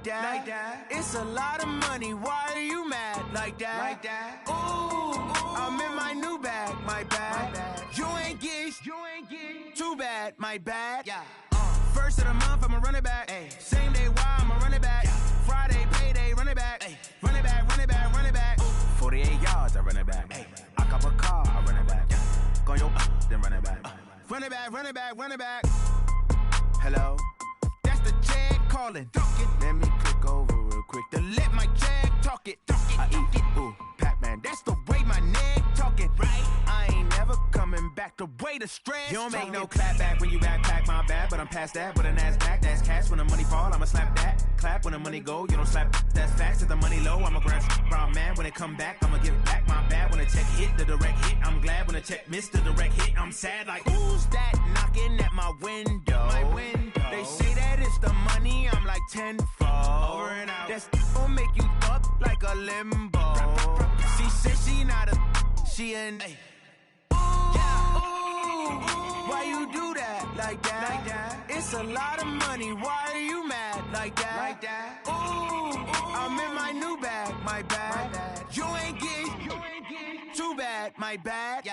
that. It's a lot of money, why are you mad like that? Ooh, I'm in my new bag, my bad. You ain't get too bad, my bad. First of the month, I'ma run it back. Same day, why I'ma run it back. Friday, payday, run it back. Run it back, run it back, run it back. 48 yards, I run it back. I cop a car, I run it back. Go yo, then run it back. Run it back, run it back, run it back. Hello, that's the check calling. Let me click over real quick to let my check talk it. I eat it, ooh, Pac-Man, that's the way my neck talking. Right, I ain't never coming back the way the stress. You don't make no clap back when you backpack, my bad, but I'm past that. With a NASDAQ, that's cash. When the money fall, I'ma slap that. Clap when the money go, you don't slap. That's facts. If the money low, I'ma grab brown man. When it come back, I'ma give back my bad. When the check hit, the direct hit, I'm glad. When the check missed the direct hit, I'm sad. Like, who's that knocking at my window? They say that it's the money, I'm like tenfold. Over and out. That's gon' make you up like a limbo. She said she not a, she an. Why you do that like that? It's a lot of money, why are you mad like that? Ooh, I'm in my new bag, my bad. You ain't get too bad, my bad.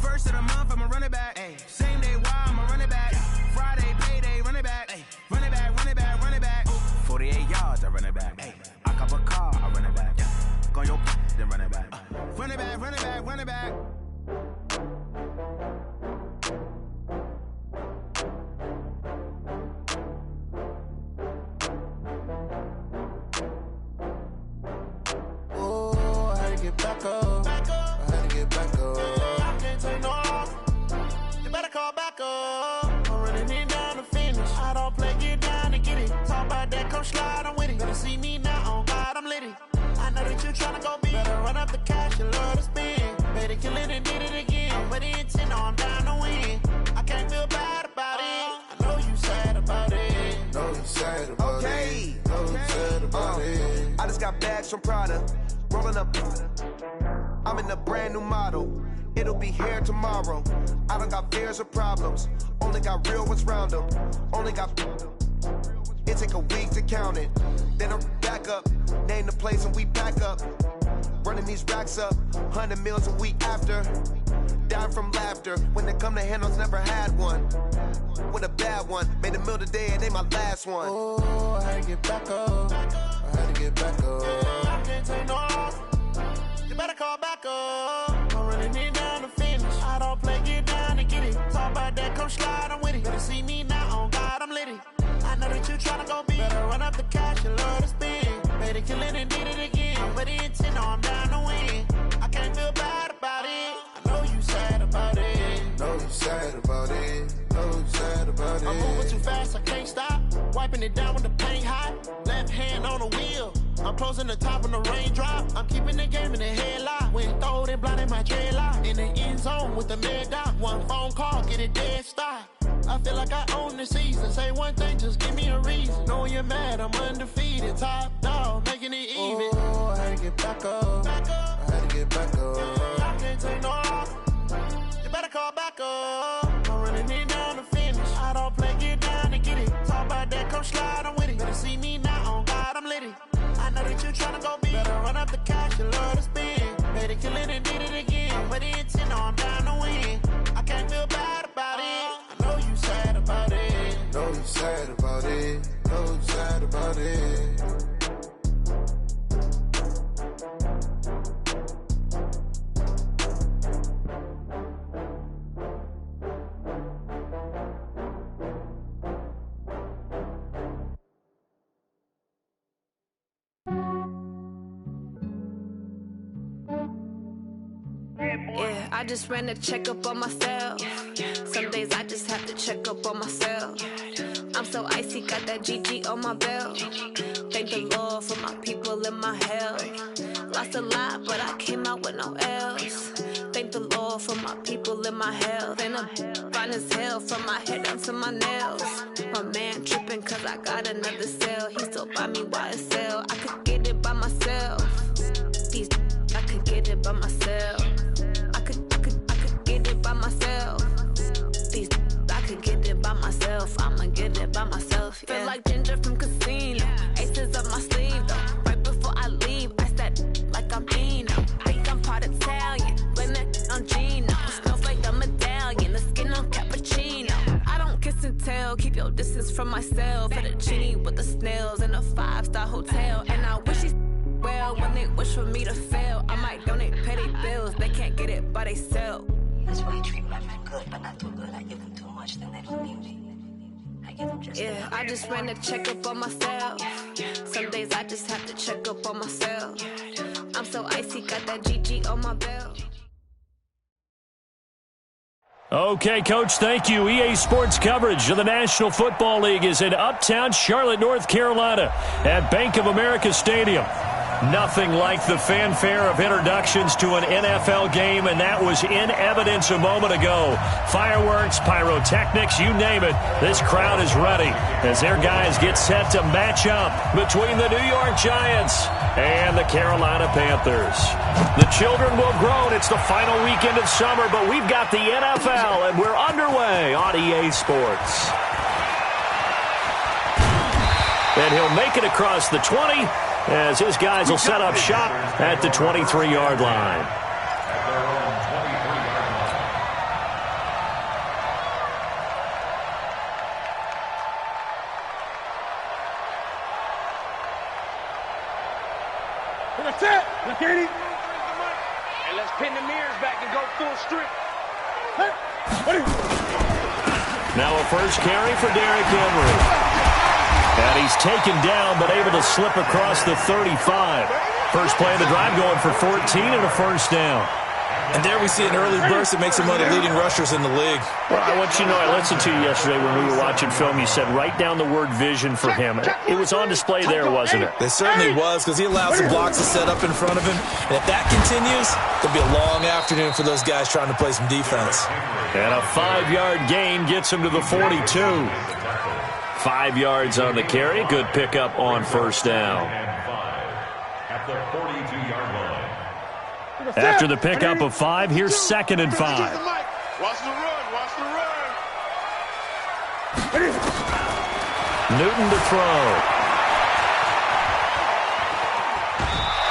First of the month, I'ma run it back. Same day, why I'ma run it back. Friday, payday, run it back. Run it back, run it back, run it back. 48 yards, I run it back. I cop a car, I run it back. Go yo, then run it back. Run it back, run it back, run it back. Oh, I had to get back up. I had to get back up. I can't take no loss. You better call back up. I'm running it down to finish. I don't play, get down and get it. Talk about that, come slide, I'm with it. Better see me now, on God, I'm litty. I know that you tryna go big. Better run up the cash, you love to spend. Better kill it and did it again. I'm with the intent, I'm down to win. I can't feel bad about it. I know you sad about it. Know you sad about it. Know you sad about it. I just got bags from Prada. Rolling up. I'm in a brand new model. It'll be here tomorrow. I don't got fears or problems. Only got real ones round them. Only got. It take a week to count it. Then I'm back up. Name the place and we back up. Running these racks up. 100 meals a week after. Dying from laughter. When they come to handles, never had one. With a bad one. Made a meal today and they my last one. Oh, I had to get back up. I had to get back up. I can't take no loss. You better call back up. I'm running it down to finish. I don't play, get down and get it. Talk about that, come slide, I'm with it. Better see me now, on God, I'm litty. I know that you tryna go big. Better run up the cash, you love to spend. Better kill it and did it again. I'm with the intent, I'm down to win. I can't feel bad about it. I know you sad about it. Know you sad about it. Know you sad about it. I'm moving too fast, I can't stop. Wiping it down with the paint hot. Left hand on the wheel. I'm closing the top on the raindrop. I'm keeping the game in the headlock. When throwed and blinded my dreadlock. In the end zone with the mad dot. One phone call, get it dead stop. I feel like I own the season. Say one thing, just give me a reason. Knowing you're mad, I'm undefeated. Top dog, making it even. Oh, I had to get back up. I had to get back up. I can't take no loss. You better call back up. I'm running it down to finish. I don't play, get down and get it. Talk about that, come slide, I'm with it. Better see me now, on God, I'm litty. I know that you tryna go big. Better run up the cash, you love to spend. Better kill it and did it again. I'm with the intent, I'm down to win. I can't feel bad about it. I know you sad about it. Know you sad about it. Know you sad about it. Yeah, I just ran a checkup on myself. Some days I just have to check up on myself. I'm so icy, got that GG on my belt. Thank the Lord for my people and my health. Lost a lot, but I came out with no else. Thank the Lord for my people and my health. And I'm fine as hell from my head down to my nails. My man tripping cause I got another cell. He still buy me YSL. I could get it by myself. These I could get it by myself. I could get it by myself. These I could get it by myself. I'ma get it by myself. Yeah. Feel like Ginger from Casino. Aces hell. This is from myself, for the genie with the snails in a 5-star hotel. And I wish these well when they wish for me to fail. I might donate, pay their bills, they can't get it by they sell. That's why I treat women good, but not too good. I give them too much, then they don't need me. I give them just enough. I just ran a checkup on myself. Some days I just have to check up on myself. I'm so icy, got that GG on my belt. Okay, Coach, thank you. EA Sports coverage of the National Football League is in uptown Charlotte, North Carolina at Bank of America Stadium. Nothing like the fanfare of introductions to an NFL game, and that was in evidence a moment ago. Fireworks, pyrotechnics, you name it. This crowd is ready as their guys get set to match up between the New York Giants and the Carolina Panthers. The children will groan. It's the final weekend of summer, but we've got the NFL, and we're underway on EA Sports. And he'll make it across the 20 as his guys will set up shop at the 23-yard line. That's it. Look at it. And let's pin the mirrors back and go full strip. Now a first carry for Derrick Henry. And he's taken down, but able to slip across the 35. First play of the drive going for 14 and a first down. And there we see an early burst that makes him one of the leading rushers in the league. Well, I want you to know, I listened to you yesterday when we were watching film. You said write down the word vision for him. It was on display there, wasn't it? It certainly was, because he allows the blocks to set up in front of him. And if that continues, it'll be a long afternoon for those guys trying to play some defense. And a 5-yard gain gets him to the 42. 5 yards on the carry. Good pickup on first down. At the 42-yard line. After the pickup of 5, here's 2nd and 5. Watch the run. Watch the run. Newton to throw.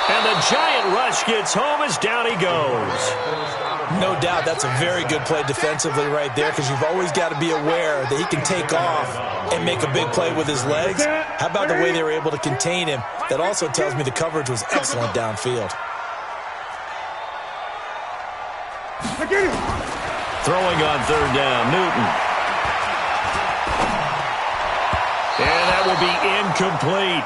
And the giant rush gets home as down he goes. No doubt that's a very good play defensively right there, because you've always got to be aware that he can take off and make a big play with his legs. How about the way they were able to contain him? That also tells me the coverage was excellent downfield. Throwing on 3rd down, Newton. And that will be incomplete.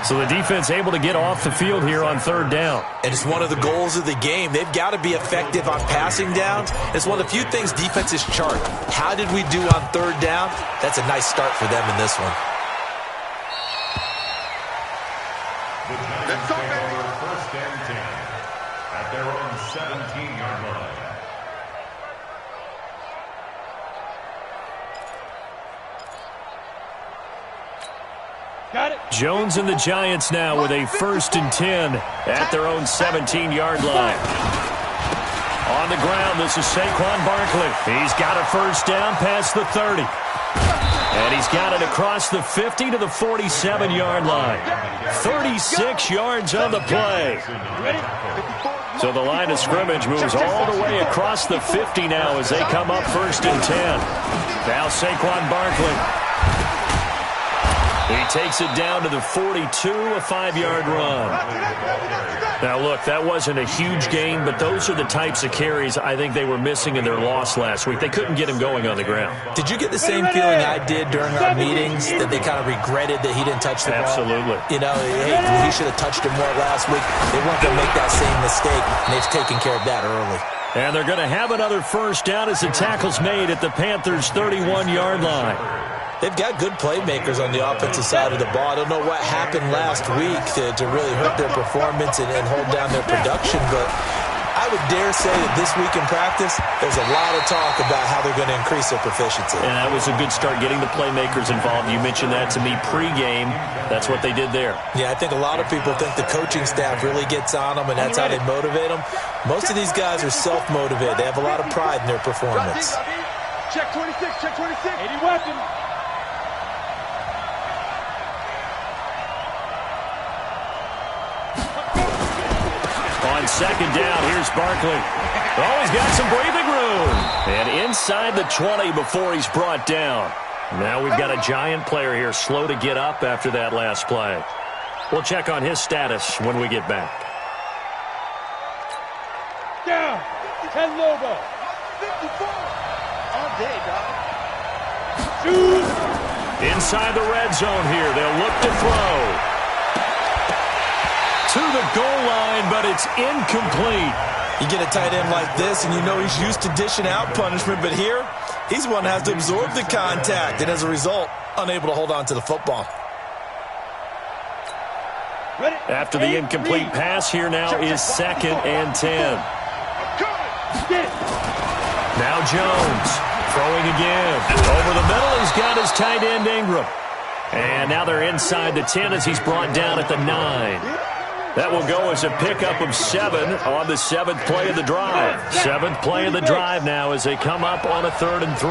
So the defense able to get off the field here on 3rd down. And it's one of the goals of the game. They've got to be effective on passing downs. It's one of the few things defenses chart. How did we do on 3rd down? That's a nice start for them in this one. The Giants take over 1st and 10 at their own 17-yard line. Got it. Jones and the Giants now with a 1st and 10 at their own 17-yard line. On the ground, this is Saquon Barkley. He's got a first down past the 30. And he's got it across the 50 to the 47-yard line. 36 yards on the play. So the line of scrimmage moves all the way across the 50 now as they come up 1st and 10. Now Saquon Barkley. He takes it down to the 42, a 5-yard run. Now, look, that wasn't a huge gain, but those are the types of carries I think they were missing in their loss last week. They couldn't get him going on the ground. Did you get the same feeling I did during our meetings, that they kind of regretted that he didn't touch the ball? Absolutely. You know, hey, he should have touched it more last week. They weren't going to make that same mistake, and they've taken care of that early. And they're going to have another first down as the tackle's made at the Panthers' 31-yard line. They've got good playmakers on the offensive side of the ball. I don't know what happened last week to really hurt their performance and hold down their production, but I would dare say that this week in practice, there's a lot of talk about how they're going to increase their proficiency. And that was a good start, getting the playmakers involved. You mentioned that to me pregame. That's what they did there. Yeah, I think a lot of people think the coaching staff really gets on them, and that's how they motivate them. Most of these guys are self-motivated. They have a lot of pride in their performance. Check 26, check 26. 80 weapon. On 2nd down, here's Barkley. Oh, he's got some breathing room. And inside the 20 before he's brought down. Now we've got a giant player here slow to get up after that last play. We'll check on his status when we get back. Down. 10 logo. 54. All day, dog. Shoot. Inside the red zone here. They'll look to throw. To the goal line, but it's incomplete. You get a tight end like this, and you know he's used to dishing out punishment, but here, he's one that has to absorb the contact, and as a result, unable to hold on to the football. After the incomplete pass, here now is 2nd and 10. Now Jones throwing again. Over the middle, he's got his tight end Ingram. And now they're inside the 10 as he's brought down at the 9. That will go as a pickup of 7 on the 7th play of the drive. 7th play of the drive now as they come up on a 3rd and 3.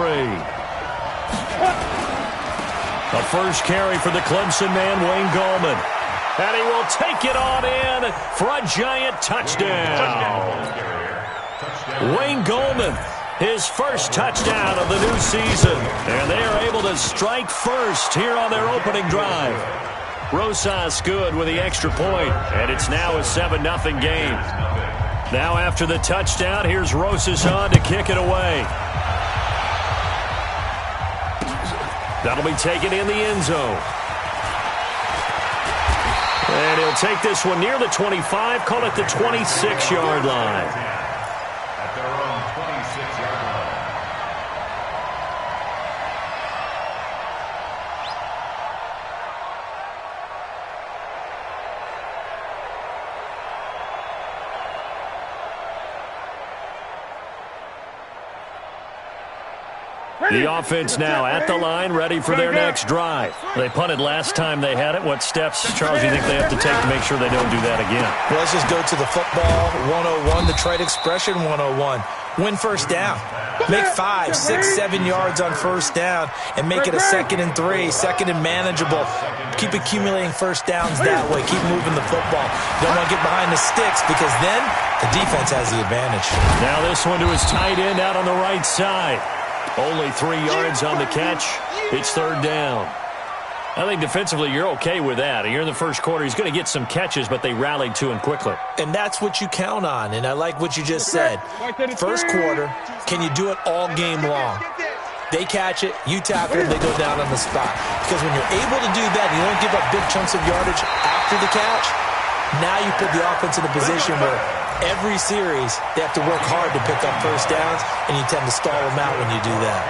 A first carry for the Clemson man, Wayne Gallman. And he will take it on in for a giant touchdown. Wayne Gallman, his first touchdown of the new season. And they are able to strike first here on their opening drive. Rosas good with the extra point, and it's now a 7-0 game. Now after the touchdown, here's Rosas on to kick it away. That'll be taken in the end zone. And he'll take this one near the 25, call it the 26-yard line. At their own 26-yard line. The offense now at the line, ready for their next drive. They punted last time they had it. What steps, Charles, do you think they have to take to make sure they don't do that again? Well, let's just go to the football 101, the trade expression 101. Win first down. Make 5, 6, 7 yards on first down and make it a 2nd and 3, 2nd and manageable. Keep accumulating first downs that way. Keep moving the football. Don't want to get behind the sticks because then the defense has the advantage. Now this one to his tight end out on the right side. Only 3 yards on the catch. It's 3rd down. I think defensively you're okay with that. Here in the first quarter, he's going to get some catches, but they rallied to him quickly. And that's what you count on, and I like what you just said. First quarter, can you do it all game long? They catch it, you tackle them, they go down on the spot. Because when you're able to do that, you don't give up big chunks of yardage after the catch, now you put the offense in a position where every series, they have to work hard to pick up first downs, and you tend to stall them out when you do that.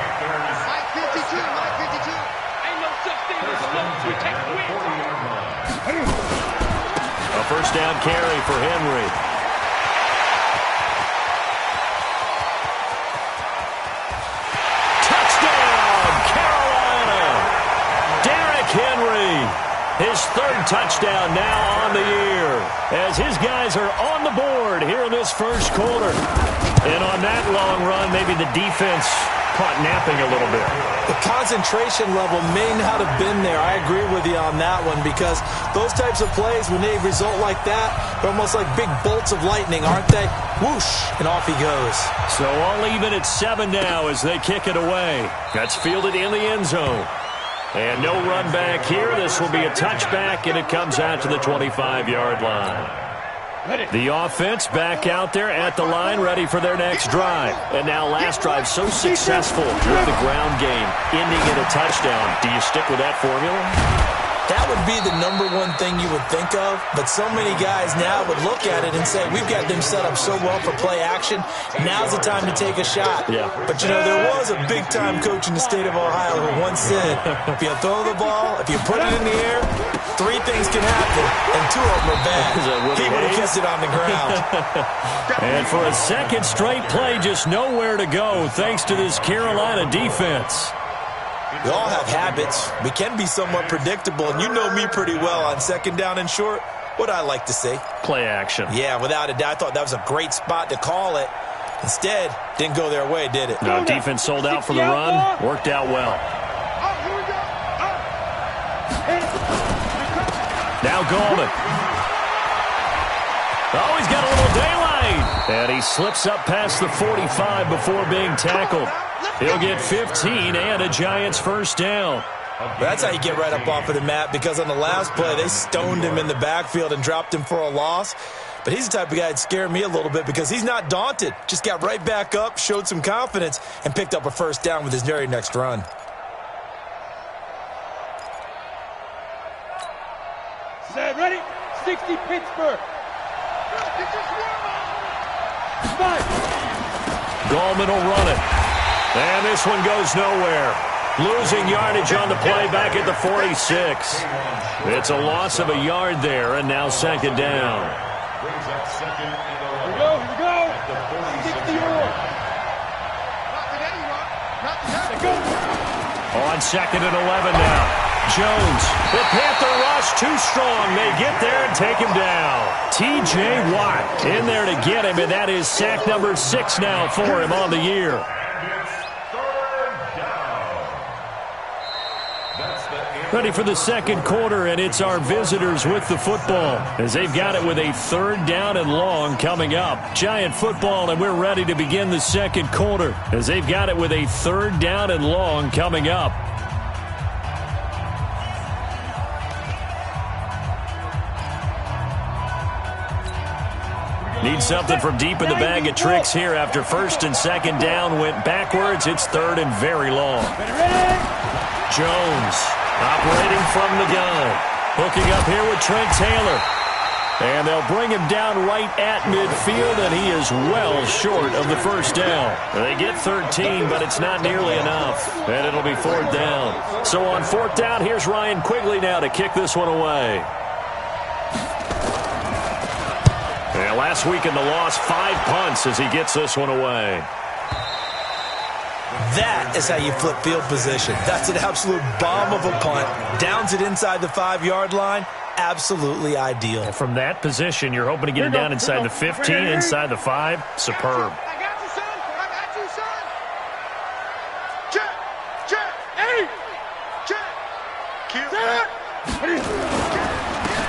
Mike 52, Mike 52. Ain't no such thing as a loss. We take the win. A first down carry for Henry. Touchdown, Carolina! Derrick Henry. His 3rd touchdown now on the year as his guys are on the board here in this first quarter. And on that long run, maybe the defense caught napping a little bit. The concentration level may not have been there. I agree with you on that one because those types of plays, when they result like that, they're almost like big bolts of lightning, aren't they? Whoosh, and off he goes. So all even at 7 now as they kick it away. That's fielded in the end zone. And no run back here. This will be a touchback, and it comes out to the 25-yard line. The offense back out there at the line, ready for their next drive. And now last drive so successful with the ground game, ending in a touchdown. Do you stick with that formula? That would be the number one thing you would think of, but so many guys now would look at it and say, we've got them set up so well for play action, now's the time to take a shot. Yeah. But, you know, there was a big-time coach in the state of Ohio who once said, if you throw the ball, if you put it in the air, 3 things can happen, and 2 of them are bad. He would have kept it on the ground. And for a second straight play, just nowhere to go, thanks to this Carolina defense. We all have habits. We can be somewhat predictable, and you know me pretty well on 2nd down and short. What I like to say? Play action. Yeah, without a doubt. I thought that was a great spot to call it. Instead, didn't go their way, did it? No, defense sold out for the run. Worked out well. Now Gallman. Oh, he's got a little daylight. And he slips up past the 45 before being tackled. He'll get 15 and a Giants first down. That's how you get right up off of the mat, because on the last play, they stoned him in the backfield and dropped him for a loss. But he's the type of guy that scared me a little bit because he's not daunted. Just got right back up, showed some confidence, and picked up a first down with his very next run. Set, ready? 60 Pittsburgh. Gallman will run it. And this one goes nowhere. Losing yardage on the play back at the 46. It's a loss of a yard there, and now second down. Brings up second and 11. Here we go. At the 46-yard line. On second and 11 now. Jones, the Panther rush too strong. They get there and take him down. T.J. Watt in there to get him, and that is sack number 6 now for him on the year. Ready for the second quarter, and it's our visitors with the football as they've got it with a third down and long coming up. Giant football, and we're ready to begin the second quarter as they've got it with a third down and long coming up. Need something from deep in the bag of tricks here after first and second down went backwards. It's third and very long. Jones operating from the gun. Hooking up here with Trent Taylor. And they'll bring him down right at midfield, and he is well short of the first down. They get 13, but it's not nearly enough. And it'll be fourth down. So on fourth down, here's Ryan Quigley now to kick this one away. And last week in the loss, 5 punts as he gets this one away. That is how you flip field position. That's an absolute bomb of a punt. Downs it inside the 5-yard line. Absolutely ideal. And from that position, you're hoping to get it down inside the 15, inside the 5. Superb. I got you, son. I got you, son. Check. Check. Hey. Check.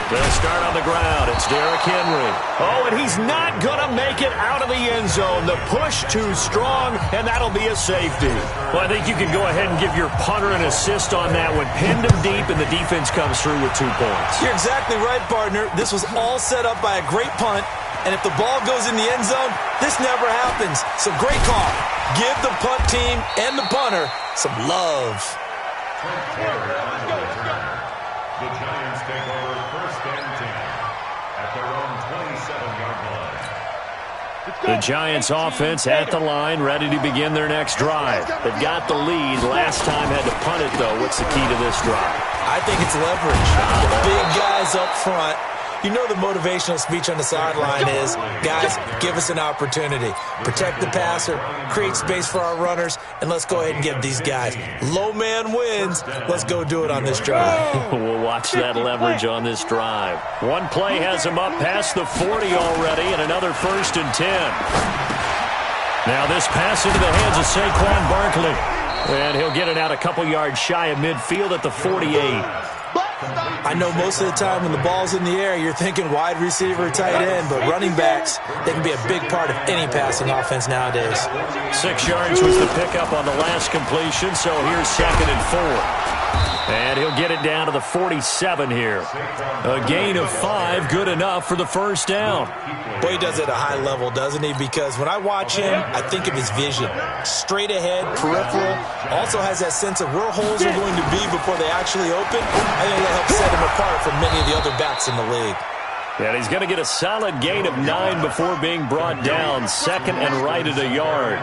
They'll start on the ground. It's Derrick Henry. Oh, and he's not going to make it out of the end zone. The push too strong, and that'll be a safety. Well, I think you can go ahead and give your punter an assist on that one. Pinned him deep, and the defense comes through with 2 points. You're exactly right, partner. This was all set up by a great punt, and if the ball goes in the end zone, this never happens. So great call. Give the punt team and the punter some love. The Giants take over first and 10 at their own 27-yard line. The Giants offense at the line, ready to begin their next drive. They've got the lead. Last time had to punt it, though. What's the key to this drive? I think it's leverage. The big guys up front. You know the motivational speech on the sideline is, guys, give us an opportunity. Protect the passer, create space for our runners, and let's go ahead and give these guys. Low man wins. Let's go do it on this drive. We'll watch that leverage on this drive. One play has him up past the 40 already, and another first and 10. Now this pass into the hands of Saquon Barkley. And he'll get it out a couple yards shy of midfield at the 48. I know most of the time when the ball's in the air, you're thinking wide receiver, tight end, but running backs, they can be a big part of any passing offense nowadays. 6 yards was the pickup on the last completion, so here's second and 4. And he'll get it down to the 47 here. A gain of 5, good enough for the first down. Boy, he does it at a high level, doesn't he? Because when I watch him, I think of his vision. Straight ahead, peripheral. Also has that sense of where holes are going to be before they actually open. I think that helps set him apart from many of the other backs in the league. And he's going to get a solid gain of 9 before being brought down. Second and right at a yard.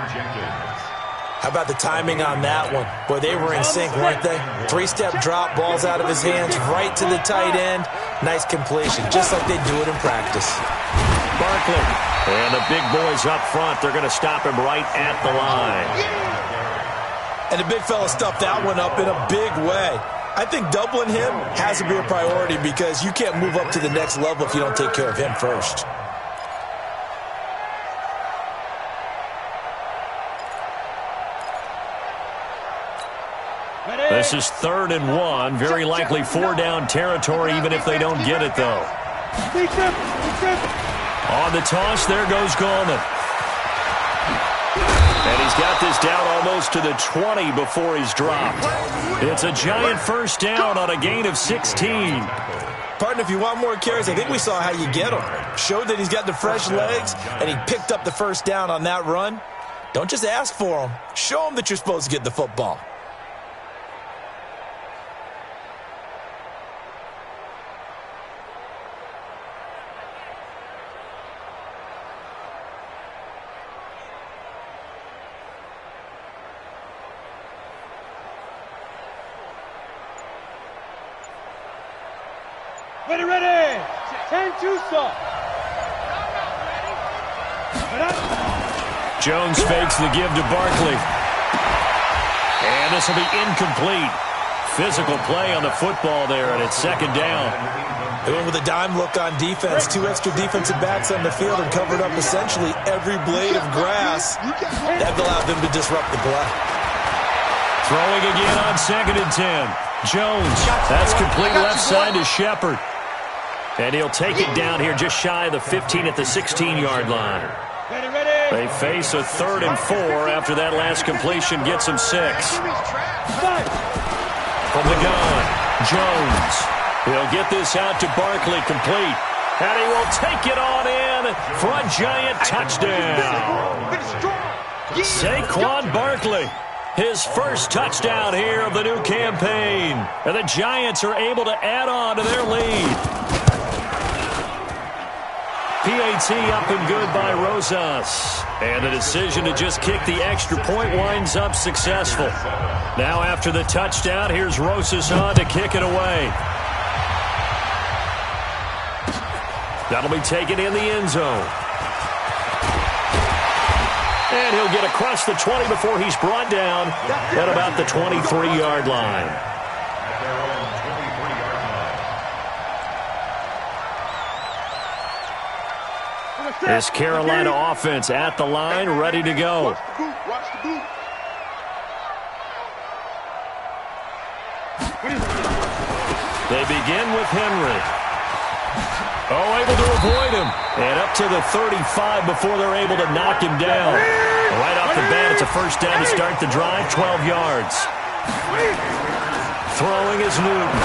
How about the timing on that one? Boy, they were in sync, weren't they? 3-step drop, balls out of his hands, right to the tight end. Nice completion, just like they do it in practice. Barkley. And the big boys up front, they're going to stop him right at the line. And the big fella stuffed that one up in a big way. I think doubling him has to be a priority because you can't move up to the next level if you don't take care of him first. This is 3rd and 1. Very likely 4-down territory, even if they don't get it, though. On the toss, there goes Gallman. And he's got this down almost to the 20 before he's dropped. It's a giant first down on a gain of 16. Partner, if you want more carries, I think we saw how you get him. Showed that he's got the fresh legs, and he picked up the first down on that run. Don't just ask for him. Show him that you're supposed to get the football. Ready. 10-2 stop. Jones fakes the give to Barkley. And this will be incomplete. Physical play on the football there, and it's second down. They went with a dime look on defense. 2 extra defensive backs on the field and covered up essentially every blade of grass. That allowed them to disrupt the play. Throwing again on 2nd and 10. Jones, that's complete left side to Shepard. And he'll take it down here just shy of the 15 at the 16-yard line. They face a 3rd and 4 after that last completion gets them 6. From the gun, Jones. He'll get this out to Barkley, complete. And he will take it on in for a giant touchdown. Saquon Barkley. His first touchdown here of the new campaign. And the Giants are able to add on to their lead. PAT up and good by Rosas. And the decision to just kick the extra point winds up successful. Now after the touchdown, here's Rosas on to kick it away. That'll be taken in the end zone. And he'll get across the 20 before he's brought down at about the 23-yard line. This Carolina offense at the line, ready to go. They begin with Henry. Oh, able to avoid him. And up to the 35 before they're able to knock him down. Right off the bat, it's a first down to start the drive, 12 yards. Throwing is Newton.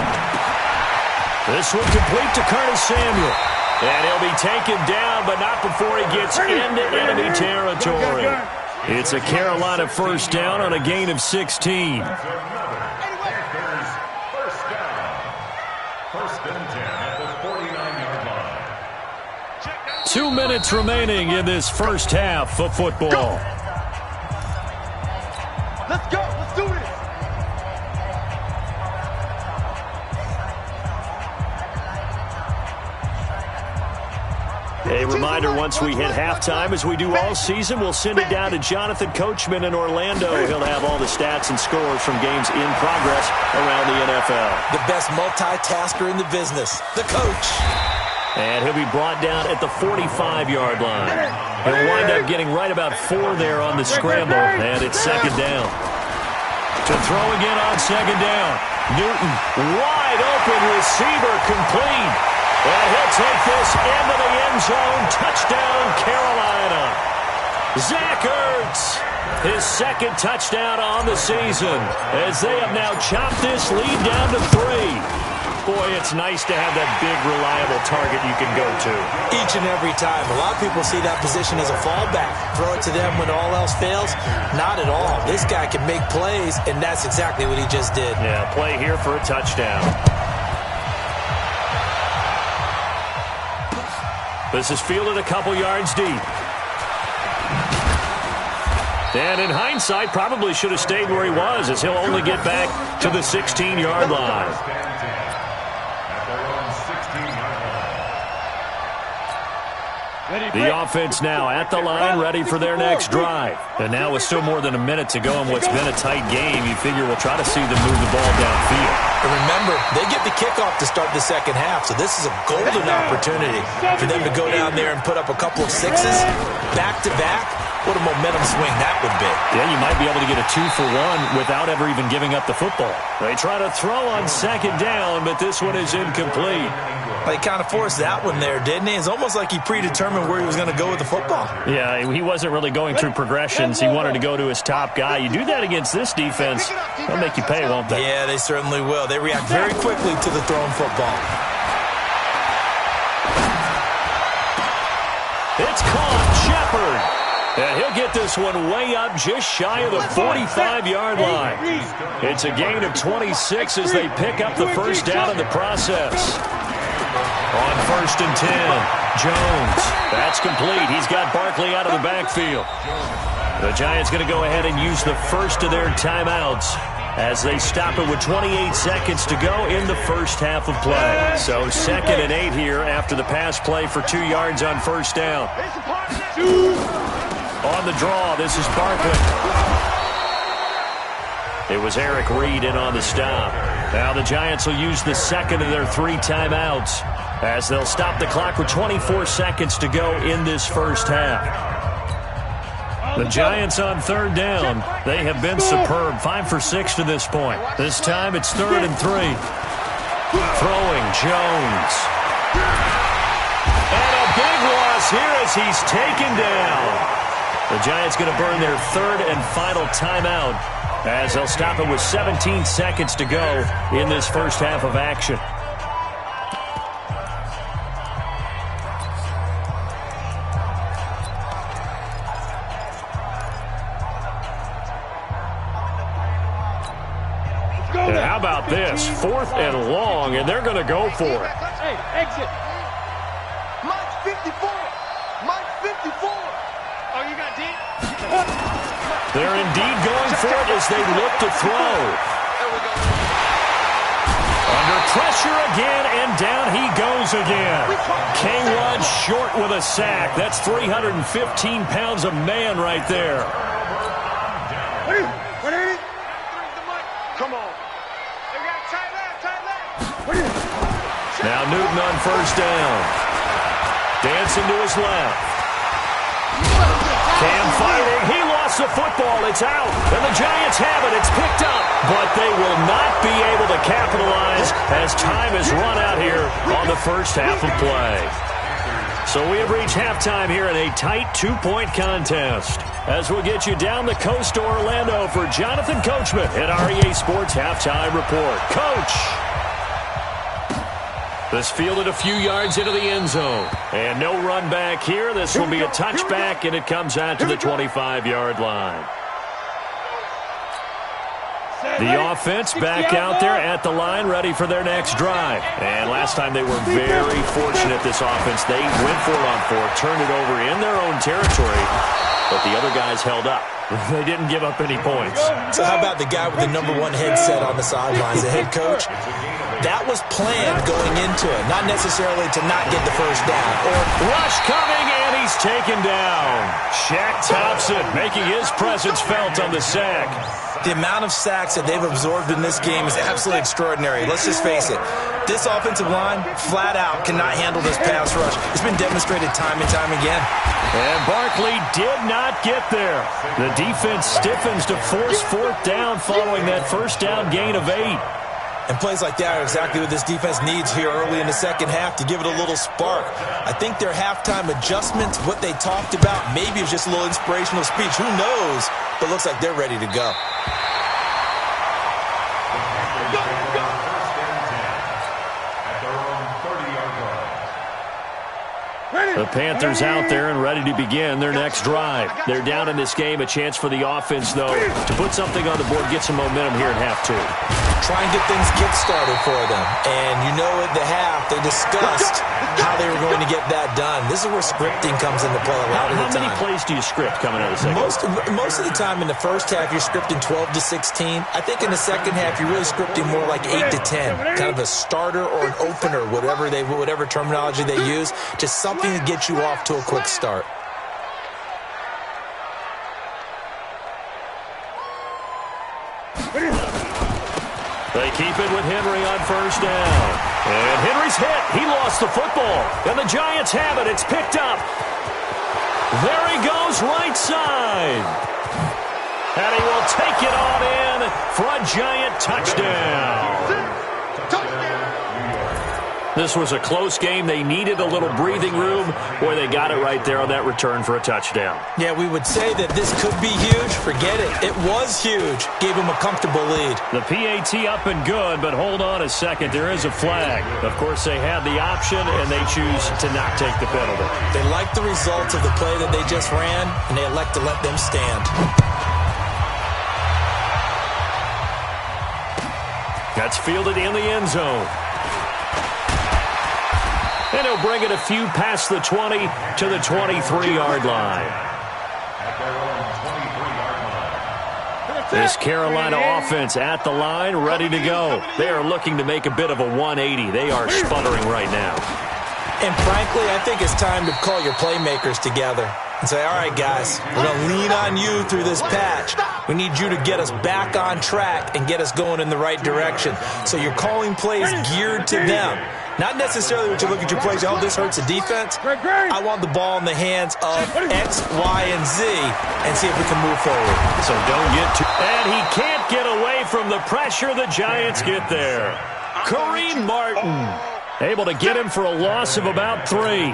This one complete to Curtis Samuel. And he'll be taken down, but not before he gets into enemy territory. It's a Carolina first down on a gain of 16. First and 10 at the 49-yard line. 2 minutes remaining in this first half of football. Let's go. Let's do this. A reminder, once we hit halftime, as we do all season, we'll send it down to Jonathan Coachman in Orlando. He'll have all the stats and scores from games in progress around the NFL. The best multitasker in the business, the coach. And he'll be brought down at the 45-yard line. He'll wind up getting right about 4 there on the scramble, and it's second down. To throw again on second down. Newton, wide open receiver, complete. And he'll take this into the end zone. Touchdown, Carolina. Zach Ertz, his second touchdown on the season, as they have now chopped this lead down to 3. Boy, it's nice to have that big, reliable target you can go to. Each and every time. A lot of people see that position as a fallback. Throw it to them when all else fails. Not at all. This guy can make plays, and that's exactly what he just did. Yeah, play here for a touchdown. This is fielded a couple yards deep. And in hindsight, probably should have stayed where he was, as he'll only get back to the 16-yard line. The offense now at the line, ready for their next drive. And now with still more than a minute to go in what's been a tight game, you figure we'll try to see them move the ball downfield. And remember, they get the kickoff to start the second half, so this is a golden opportunity for them to go down there and put up a couple of 6s back-to-back what a momentum swing that would be. Yeah, you might be able to get a 2-for-1 without ever even giving up the football. They try to throw on second down, but this one is incomplete. He kind of forced that one there, didn't he? It's almost like he predetermined where he was going to go with the football. Yeah, he wasn't really going through progressions. He wanted to go to his top guy. You do that against this defense, they'll make you pay, won't they? Yeah, they certainly will. They react very quickly to the thrown football. It's caught. Shepard. And he'll get this one way up just shy of the 45-yard line. It's a gain of 26 as they pick up the first down in the process. On 1st and 10, Jones. That's complete. He's got Barkley out of the backfield. The Giants going to go ahead and use the first of their timeouts as they stop it with 28 seconds to go in the first half of play. So 2nd and 8 here after the pass play for 2 yards on first down. On the draw, this is Barkley. It was Eric Reed in on the stop. Now the Giants will use the second of their 3 timeouts as they'll stop the clock with 24 seconds to go in this first half. The Giants on 3rd down. They have been superb. 5 for 6 to this point. This time it's 3rd and 3. Throwing Jones. And a big loss here as he's taken down. The Giants going to burn their 3rd and final timeout as they'll stop it with 17 seconds to go in this first half of action. And how about this? 4th and long, and they're going to go for it. Hey, exit. Mike's 54. Mike's 54. Oh, you got D? They're indeed going for it as they look to throw. There we go. Under pressure again, and down he goes again. K1 short with a sack. That's 315 pounds of man right there. What is it? Come on. They got tight left. Now Newton on first down. Dancing to his left. Cam fighting. He lost the football. It's out. And the Giants have it. It's picked up. But they will not be able to capitalize as time has run out here on the first half of play. So we have reached halftime here in a tight 2-point contest. As we'll get you down the coast to Orlando for Jonathan Coachman at REA Sports Halftime Report. Coach! This fielded a few yards into the end zone. And no run back here. This will be a touchback, and it comes out to the 25-yard line. The offense back out there at the line, ready for their next drive. And last time they were very fortunate, this offense. They went for it on 4, turned it over in their own territory, but the other guys held up. They didn't give up any points. So how about the guy with the number 1 headset on the sidelines, the head coach? That was planned going into it, not necessarily to not get the first down. Or rush coming, and he's taken down. Shaq Thompson making his presence felt on the sack. The amount of sacks that they've absorbed in this game is absolutely extraordinary. Let's just face it. This offensive line, flat out, cannot handle this pass rush. It's been demonstrated time and time again. And Barkley did not get there. The defense stiffens to force 4th down following that first down gain of 8. And plays like that are exactly what this defense needs here early in the second half to give it a little spark. I think their halftime adjustments, what they talked about, maybe it was just a little inspirational speech. Who knows? But looks like they're ready to go. The Panthers out there and ready to begin their next drive. They're down in this game. A chance for the offense, though, to put something on the board, get some momentum here at half 2. Try and get things kick-started for them. And you know at the half, they discussed how they were going to get that done. This is where scripting comes into play a lot of the time. How many plays do you script coming out of the second? Most of the time in the first half, you're scripting 12 to 16. I think in the second half, you're really scripting more like 8 to 10. Kind of a starter or an opener, whatever terminology they use. Just something to get you off to a quick start. They keep it with Henry on first down. And Henry's hit. He lost the football. And the Giants have it. It's picked up. There he goes, right side. And he will take it on in for a Giant touchdown. This was a close game. They needed a little breathing room, where they got it right there on that return for a touchdown. Yeah, we would say that this could be huge. Forget it. It was huge. Gave him a comfortable lead. The PAT up and good, but hold on a second. There is a flag. Of course, they had the option, and they choose to not take the penalty. They like the results of the play that they just ran, and they elect to let them stand. That's fielded in the end zone. And he'll bring it a few past the 20 to the 23-yard line. This Carolina offense at the line, ready to go. They are looking to make a bit of a 180. They are sputtering right now. And frankly, I think it's time to call your playmakers together and say, all right, guys, we're going to lean on you through this patch. We need you to get us back on track and get us going in the right direction. So you're calling plays geared to them. Not necessarily when you look at your plays, oh, this hurts the defense. I want the ball in the hands of X, Y, and Z and see if we can move forward. So don't get too... And he can't get away from the pressure. The Giants get there. Kareem Martin able to get him for a loss of about 3.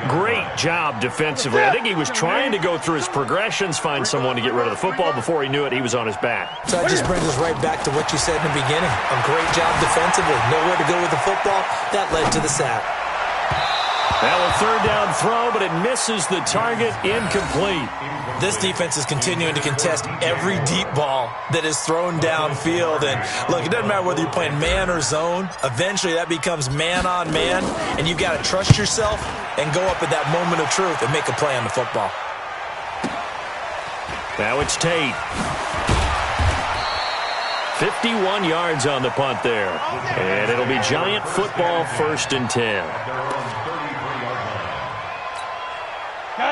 Great job defensively. I think he was trying to go through his progressions, find someone to get rid of the football. Before he knew it, he was on his back. So that just brings us right back to what you said in the beginning. A great job defensively. Nowhere to go with the football. That led to the sack. Now a third down throw, but it misses the target. Incomplete. This defense is continuing to contest every deep ball that is thrown downfield. And look, it doesn't matter whether you're playing man or zone. Eventually that becomes man on man, and you've got to trust yourself and go up at that moment of truth and make a play on the football. Now it's Tate. 51 yards on the punt there. And it'll be Giant football, 1st and 10.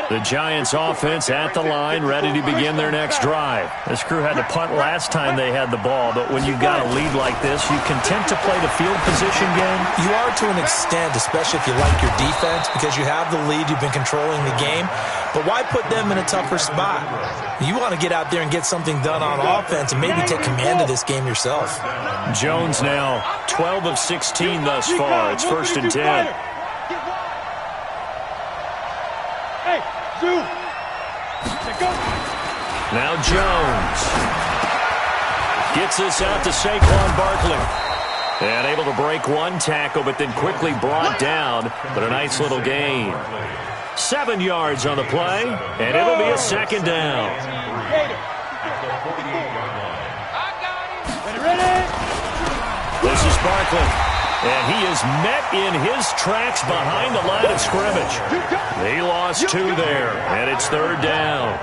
The Giants offense at the line, ready to begin their next drive. This crew had to punt last time they had the ball, but when you've got a lead like this, you content to play the field position game? You are to an extent, especially if you like your defense, because you have the lead, you've been controlling the game. But why put them in a tougher spot? You want to get out there and get something done on offense and maybe take command of this game yourself. Jones now 12 of 16 thus far. It's 1st and 10. Now Jones gets this out to Saquon Barkley. And able to break one tackle, but then quickly brought down. But a nice little gain. 7 yards on the play, and it'll be a 2nd down. This is Barkley. And he is met in his tracks behind the line of scrimmage. He lost 2 there, and it's 3rd down.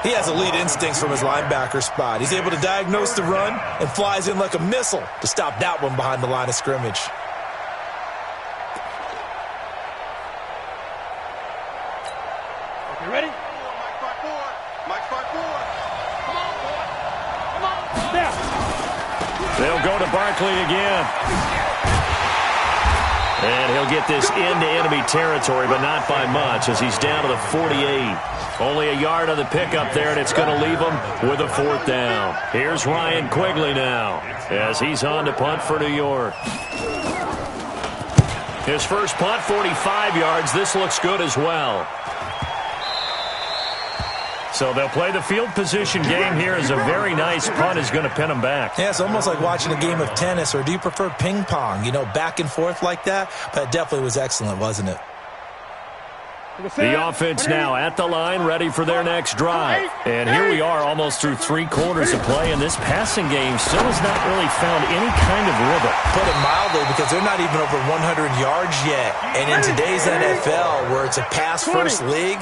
He has elite instincts from his linebacker spot. He's able to diagnose the run and flies in like a missile to stop that one behind the line of scrimmage. Okay, ready? Mike 5-4. Mike 5-4. Come on, boy. Come on. There. They'll go to Barkley again. And he'll get this into enemy territory, but not by much, as he's down to the 48. Only a yard on the pickup there, and it's going to leave him with a 4th down. Here's Ryan Quigley now, as he's on to punt for New York. His first punt, 45 yards. This looks good as well. So they'll play the field position game here, as a very nice punt is going to pin them back. Yeah, it's almost like watching a game of tennis, or do you prefer ping pong? You know, back and forth like that? But it definitely was excellent, wasn't it? The offense now at the line, ready for their next drive. And here we are almost through 3 quarters of play, and this passing game still has not really found any kind of rhythm. Put it mildly, because they're not even over 100 yards yet. And in today's NFL, where it's a pass-first league,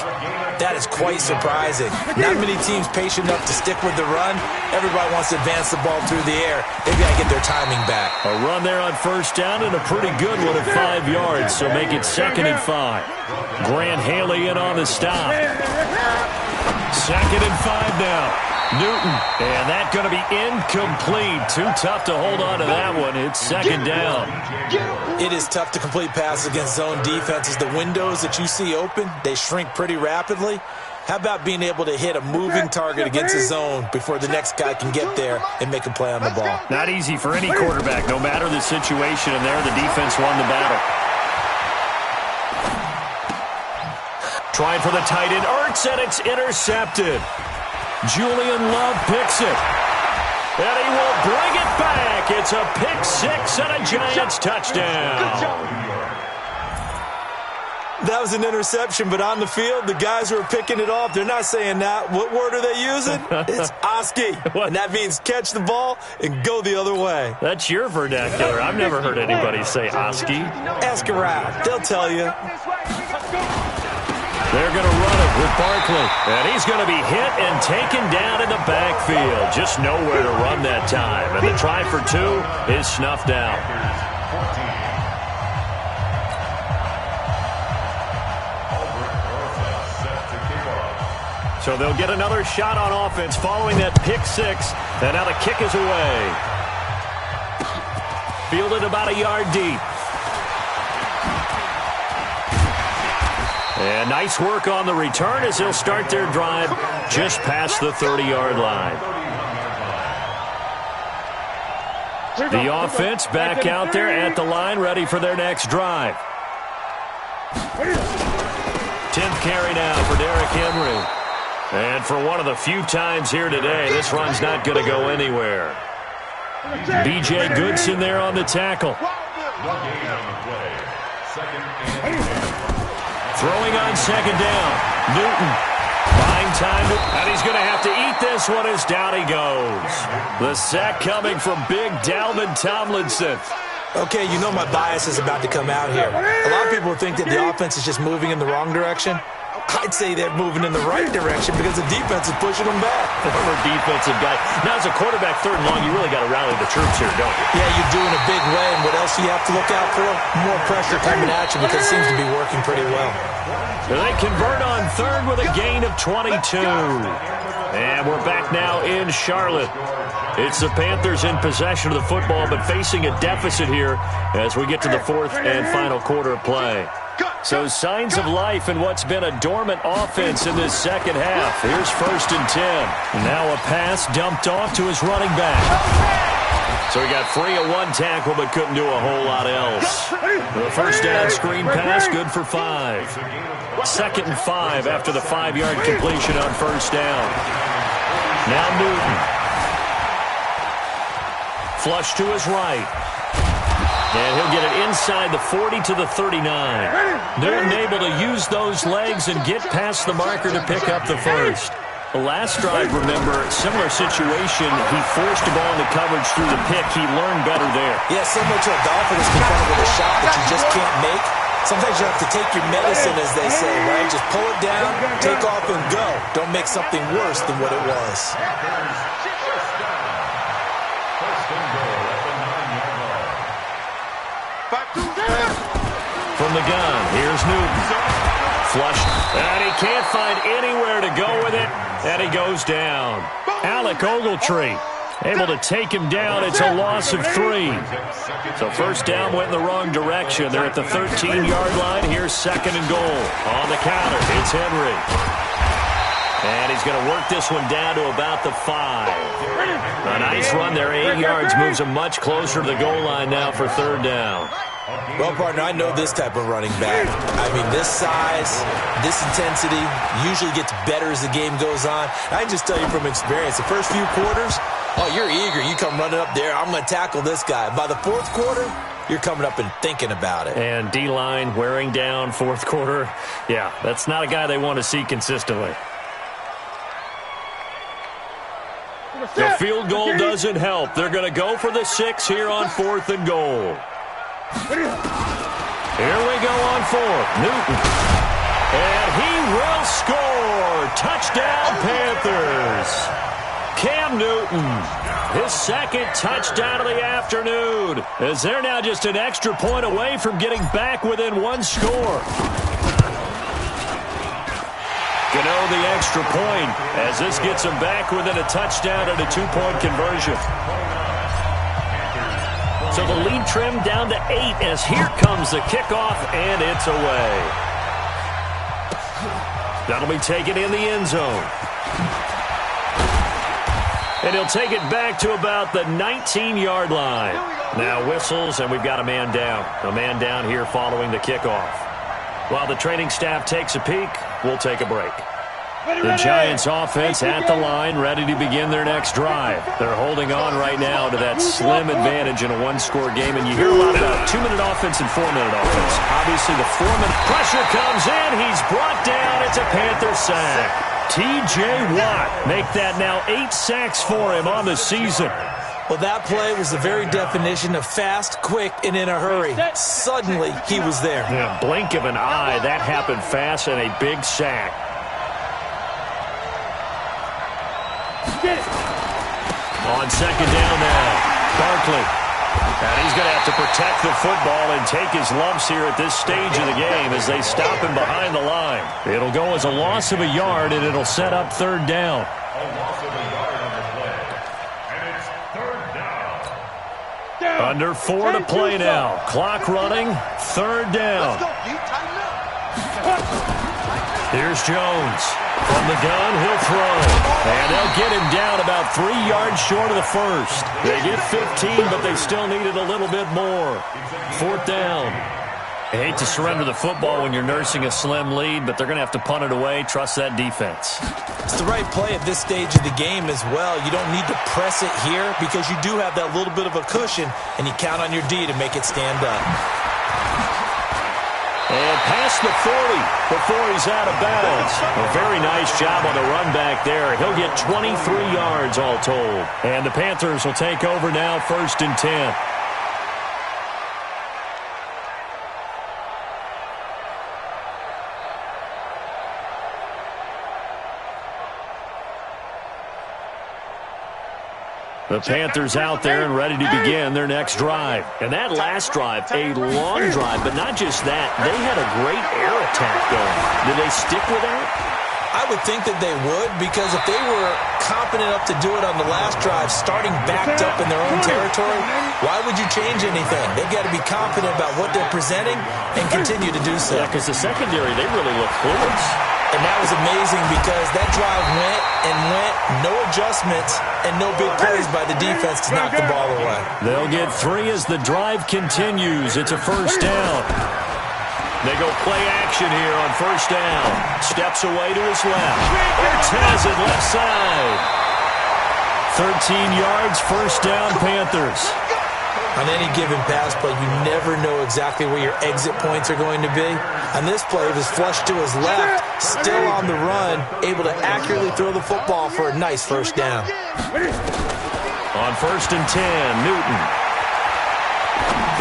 that is quite surprising. Not many teams patient enough to stick with the run. Everybody wants to advance the ball through the air. They've got to get their timing back. A run there on 1st down, and a pretty good one at 5 yards, so make it 2nd and 5. Grant Haley in on the stop. 2nd and 5 now. Newton, and that's going to be incomplete. Too tough to hold on to that one. It's second down. It is tough to complete passes against zone defenses. The windows that you see open, they shrink pretty rapidly. How about being able to hit a moving target against a zone before the next guy can get there and make a play on the ball? Not easy for any quarterback, no matter the situation, and there the defense won the battle. Trying for the tight end, Ertz, and it's intercepted. Julian Love picks it. And he will bring it back. It's a pick six and a Giants touchdown. That was an interception, but on the field, the guys who are picking it off, they're not saying that. What word are they using? It's Oski. And that means catch the ball and go the other way. That's your vernacular. I've never heard anybody say Oski. Ask around. They'll tell you. They're going to run it with Barkley. And he's going to be hit and taken down in the backfield. Just nowhere to run that time. And the try for two is snuffed out. So they'll get another shot on offense following that pick six. And now the kick is away. Fielded about a yard deep. And nice work on the return as they'll start their drive just past the 30-yard line. The offense back out there at the line, ready for their next drive. 10th carry now for Derrick Henry. And for one of the few times here today, this run's not going to go anywhere. B.J. Goodson there on the tackle. Throwing on second down. Newton. Buying time. And he's going to have to eat this one as down he goes. The sack coming from big Dalvin Tomlinson. Okay, you know my bias is about to come out here. A lot of people think that the offense is just moving in the wrong direction. I'd say they're moving in the right direction because the defense is pushing them back. Former defensive guy. Now, as a quarterback, third and long, you really got to rally the troops here, don't you? Yeah, you do in a big way. And what else do you have to look out for? More pressure coming at you because it seems to be working pretty well. They convert on third with a gain of 22. And we're back now in Charlotte. It's the Panthers in possession of the football, but facing a deficit here as we get to the fourth and final quarter of play. So signs of life in what's been a dormant offense in this second half. Here's 1st and 10. Now a pass dumped off to his running back. So he got free of one tackle but couldn't do a whole lot else. The first down screen pass, good for 5. 2nd and 5 after the 5-yard completion on first down. Now Newton. Flush to his right. And he'll get it inside the 40 to the 39. Newton able to use those legs and get past the marker to pick up the first. The last drive, remember, similar situation. He forced a ball into coverage through the pick. He learned better there. Yeah, similar to a golfer that's confronted with a shot that you just can't make. Sometimes you have to take your medicine, as they say, right? Just pull it down, take off, and go. Don't make something worse than what it was. From the gun, here's Newton. Flushed, and he can't find anywhere to go with it, and he goes down. Alec Ogletree able to take him down. It's a loss of 3. So first down went in the wrong direction. They're at the 13-yard line. Here's 2nd and goal. On the counter, it's Henry. And he's going to work this one down to about the 5. A nice run there, 8 yards, moves him much closer to the goal line now for 3rd down. Well, partner, I know this type of running back. I mean, this size, this intensity usually gets better as the game goes on. I can just tell you from experience, the first few quarters, oh, you're eager. You come running up there, I'm going to tackle this guy. By the 4th quarter, you're coming up and thinking about it. And D-line wearing down 4th quarter. Yeah, that's not a guy they want to see consistently. The field goal doesn't help. They're going to go for the 6 here on 4th and goal. Here we go on 4th. Newton. And he will score. Touchdown, Panthers. Cam Newton, his 2nd touchdown of the afternoon, as they're now just an extra point away from getting back within 1 score. Gano the extra point as this gets him back within a touchdown and a 2-point conversion. So the lead trimmed down to 8 as here comes the kickoff, and it's away. That'll be taken in the end zone. And he'll take it back to about the 19-yard line. Now whistles, and we've got a man down. A man down here following the kickoff. While the training staff takes a peek, we'll take a break. The Giants offense at the line, ready to begin their next drive. They're holding on right now to that slim advantage in a one-score game, and you hear a lot about 2-minute offense and 4-minute offense. Obviously, the 4-minute pressure comes in. He's brought down. It's a Panther sack. T.J. Watt make that now 8 sacks for him on the season. Well, that play was the very definition of fast, quick, and in a hurry. Suddenly, he was there. Yeah, blink of an eye. That happened fast and a big sack. On second down now, Barkley. And he's going to have to protect the football and take his lumps here at this stage of the game as they stop him behind the line. It'll go as a loss of a yard, and it'll set up third down. A loss of a yard on the play. And it's third down. Under 4 to play now. Clock running, third down. Here's Jones. From the gun, he'll throw. And they'll get him down about 3 yards short of the first. They get 15, but they still needed a little bit more. Fourth down. I hate to surrender the football when you're nursing a slim lead, but they're going to have to punt it away. Trust that defense. It's the right play at this stage of the game as well. You don't need to press it here because you do have that little bit of a cushion, and you count on your D to make it stand up. And past the 40 before he's out of bounds. A very nice job on the run back there. He'll get 23 yards all told. And the Panthers will take over now, 1st and 10. The Panthers out there and ready to begin their next drive. And that last drive, a long drive, but not just that. They had a great air attack going. Did they stick with that? I would think that they would, because if they were competent enough to do it on the last drive, starting backed up in their own territory, why would you change anything? They've got to be confident about what they're presenting and continue to do so. Yeah, because the secondary, they really look clueless. And that was amazing because that drive went and went, no adjustments, and no big plays by the defense to knock the ball away. They'll get 3 as the drive continues. It's a first down. They go play action here on first down. Steps away to his left. Ortez at left side. 13 yards, first down, Panthers. On any given pass play, you never know exactly where your exit points are going to be. On this play, it was flushed to his left, still on the run, able to accurately throw the football for a nice first down. On 1st and 10, Newton.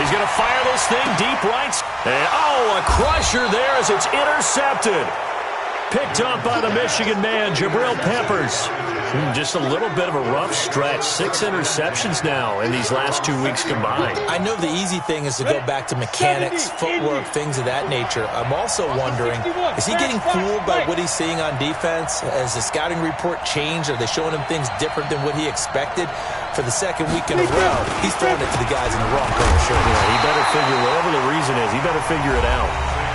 He's going to fire this thing deep right. And, a crusher there as it's intercepted. Picked up by the Michigan man, Jabril Peppers. Just a little bit of a rough stretch. 6 interceptions now in these last 2 weeks combined. I know the easy thing is to go back to mechanics, footwork, things of that nature. I'm also wondering, is he getting fooled by what he's seeing on defense? Has the scouting report changed? Are they showing him things different than what he expected? For the second week in a row, he's throwing it to the guys in the wrong color shirt. Yeah, he better figure, whatever the reason is, he better figure it out.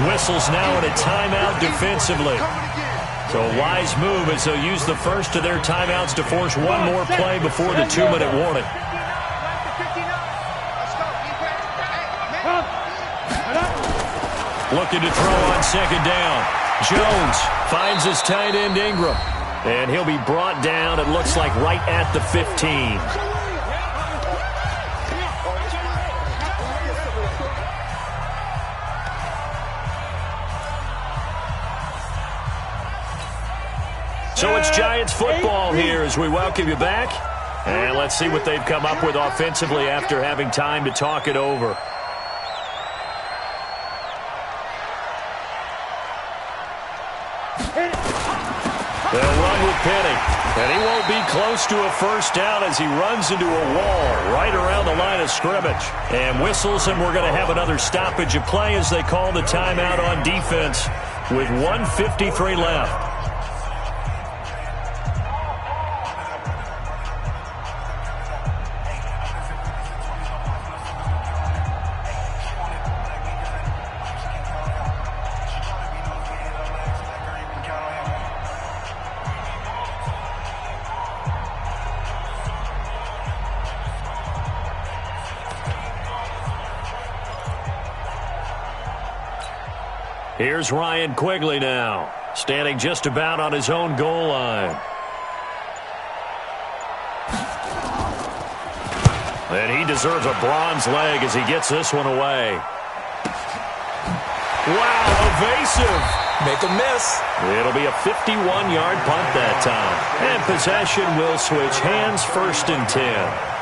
Whistles now in a timeout defensively. So a wise move as they'll use the first of their timeouts to force one more play before the 2-minute warning. Looking to throw on second down. Jones finds his tight end Ingram. And he'll be brought down, it looks like, right at the 15. So it's Giants football here as we welcome you back. And let's see what they've come up with offensively after having time to talk it over. They'll run with Penny. And he won't be close to a first down as he runs into a wall right around the line of scrimmage. And whistles, and we're going to have another stoppage of play as they call the timeout on defense with 1:53 left. Here's Ryan Quigley now, standing just about on his own goal line. And he deserves a bronze leg as he gets this one away. Wow, evasive. Make a miss. It'll be a 51-yard punt that time. And possession will switch hands, 1st and 10.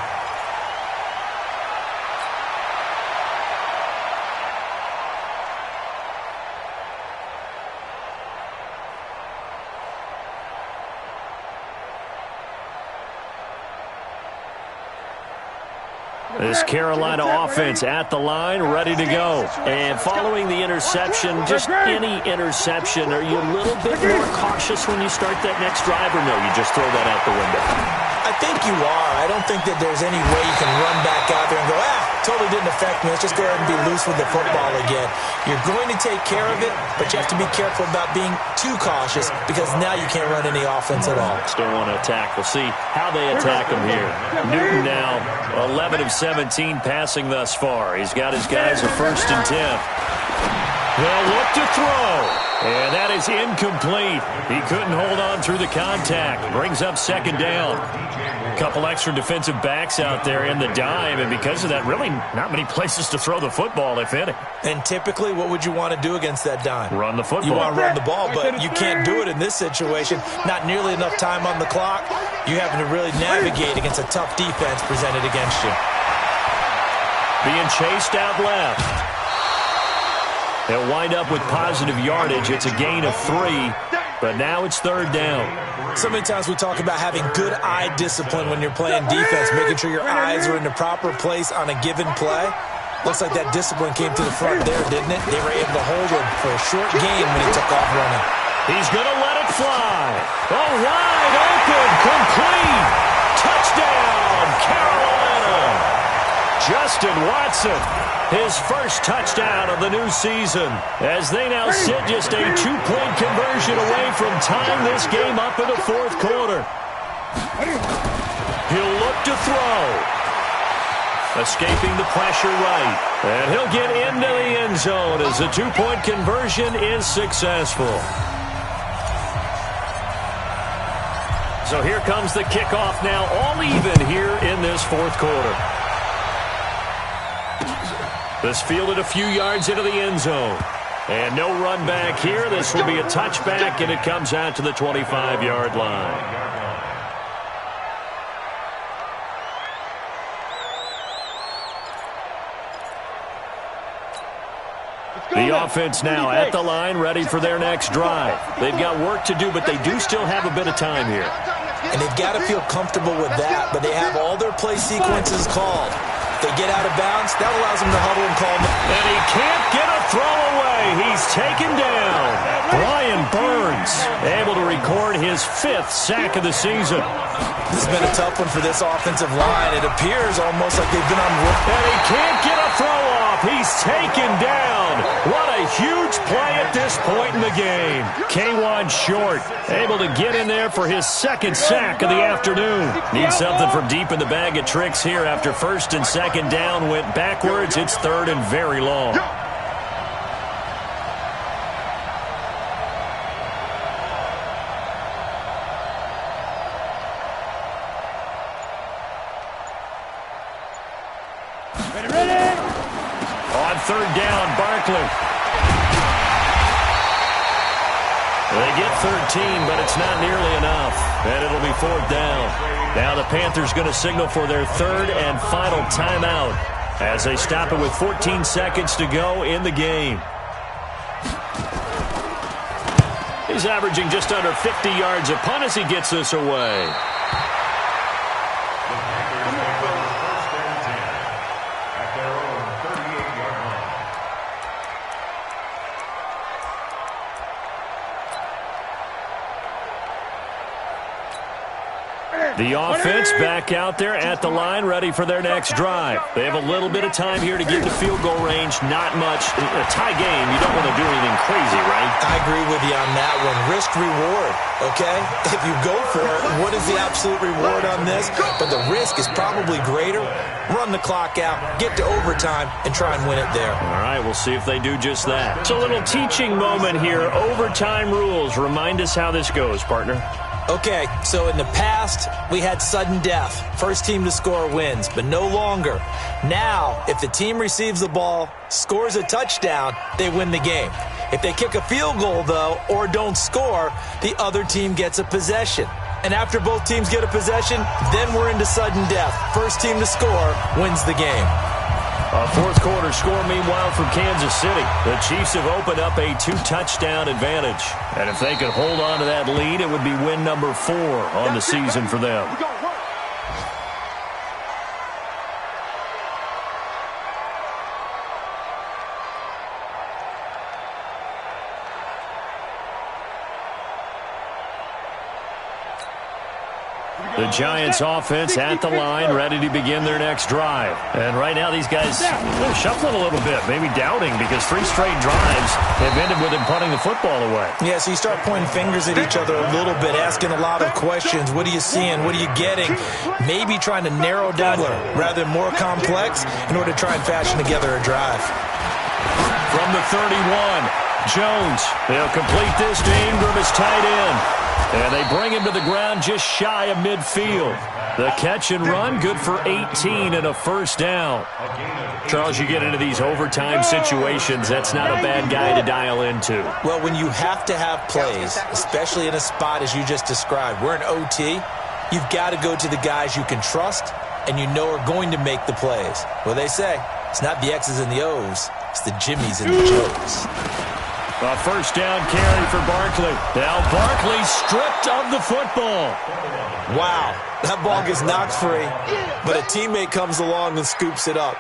This Carolina offense at the line, ready to go. And following the interception, just any interception, are you a little bit more cautious when you start that next drive, or no, you just throw that out the window? I think you are. I don't think that there's any way you can run back out there and go, totally didn't affect me. Let's just go ahead and be loose with the football again. You're going to take care of it, but you have to be careful about being too cautious because now you can't run any offense at all. Still want to attack. We'll see how they attack him here. Newton now 11 of 17 passing thus far. He's got his guys a 1st and 10. They'll look to throw. And that is incomplete. He couldn't hold on through the contact. Brings up 2nd down. A couple extra defensive backs out there in the dime, and because of that, really not many places to throw the football, if any. And typically, what would you want to do against that dime? Run the football. You want to run the ball, but you can't do it in this situation. Not nearly enough time on the clock. You having to really navigate against a tough defense presented against you. Being chased out left. They'll wind up with positive yardage. It's a gain of 3, but now it's 3rd down. So many times we talk about having good eye discipline when you're playing defense, making sure your eyes are in the proper place on a given play. Looks like that discipline came to the front there, didn't it? They were able to hold him for a short game when he took off running. He's going to let it fly. Oh, wide open, complete. Touchdown, Carolina. Justin Watson, his first touchdown of the new season, as they now sit just a 2-point conversion away from tying this game up in the 4th quarter. He'll look to throw. Escaping the pressure right. And he'll get into the end zone as the 2-point conversion is successful. So here comes the kickoff now, all even here in this 4th quarter. This fielded a few yards into the end zone. And no run back here. This will be a touchback, and it comes out to the 25-yard line. The offense now at the line, ready for their next drive. They've got work to do, but they do still have a bit of time here. And they've got to feel comfortable with that, but they have all their play sequences called. If they get out of bounds, that allows them to huddle and call them. And he can't get a throw away. He's taken down. Brian Burns able to record his 5th sack of the season. This has been a tough one for this offensive line. It appears almost like they've been on. And he can't get a throw off. He's taken down. What a huge play at this point in the game. K'Wan Short able to get in there for his 2nd sack of the afternoon. Needs something from deep in the bag of tricks here after 1st and 2nd down went backwards. It's 3rd and very long. On 3rd down, Barkley. They get 13, but it's not nearly enough. And it'll be 4th down. Now the Panthers going to signal for their 3rd and final timeout as they stop it with 14 seconds to go in the game. He's averaging just under 50 yards a punt as he gets this away. The The offense back out there at the line, ready for their next drive. They have a little bit of time here to get to field goal range. Not much. A tie game, you don't want to do anything crazy, right? I agree with you on that one. Risk-reward, okay? If you go for it, what is the absolute reward on this? But the risk is probably greater. Run the clock out, get to overtime, and try and win it there. All right, we'll see if they do just that. It's a little teaching moment here. Overtime rules. Remind us how this goes, partner. Okay, so in the past, we had sudden death. First team to score wins, but no longer. Now, if the team receives the ball, scores a touchdown, they win the game. If they kick a field goal, though, or don't score, the other team gets a possession. And after both teams get a possession, then we're into sudden death. First team to score wins the game. A fourth quarter score, meanwhile, from Kansas City. The Chiefs have opened up a 2-touchdown advantage. And if they could hold on to that lead, it would be win number 4 on the season for them. The Giants offense at the line, ready to begin their next drive. And right now these guys are shuffling a little bit, maybe doubting, because 3 straight drives have ended with them punting the football away. Yeah, so you start pointing fingers at each other a little bit, asking a lot of questions. What are you seeing? What are you getting? Maybe trying to narrow down rather than more complex in order to try and fashion together a drive. From the 31, Jones. They'll complete this to Ingram as tight end. And they bring him to the ground just shy of midfield. The catch and run, good for 18 and a first down. Charles, you get into these overtime situations, that's not a bad guy to dial into. Well, when you have to have plays, especially in a spot as you just described, we're in OT, you've got to go to the guys you can trust and you know are going to make the plays. Well, they say it's not the X's and the O's, it's the Jimmies and the Joes. A first down carry for Barkley. Now Barkley stripped of the football. Wow, that ball gets knocked free, but a teammate comes along and scoops it up.